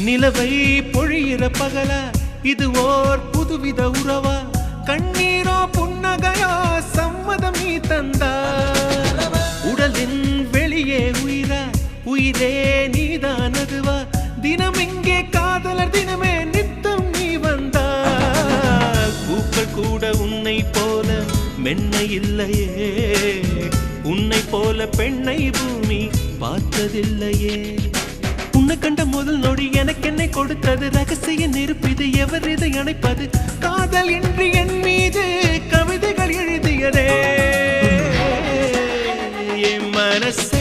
நிலவை பொழியிற பகலா இது ஓர் புதுவித உறவா கண்ணீரோ புன்னகையோ சம்மதம் நீ தந்தா உடலின் வெளியே உயிரா உயிரே நீதான் அதுவா தினம் இங்கே காதலர் தினமே நித்தம் நீ வந்தா பூக்கள் கூட உன்னை போல மென்னை இல்லையே உன்னை போல பெண்ணை பூமி பார்த்ததில்லையே உன்னை கண்ட முதல் நொடி எனக்கு என்னை கொடுத்தது ரகசிய நெருப்பிது எவர் இதை அணைப்பது காதல் என்று என் மீது கவிதைகள் எழுதியதே என் மனசே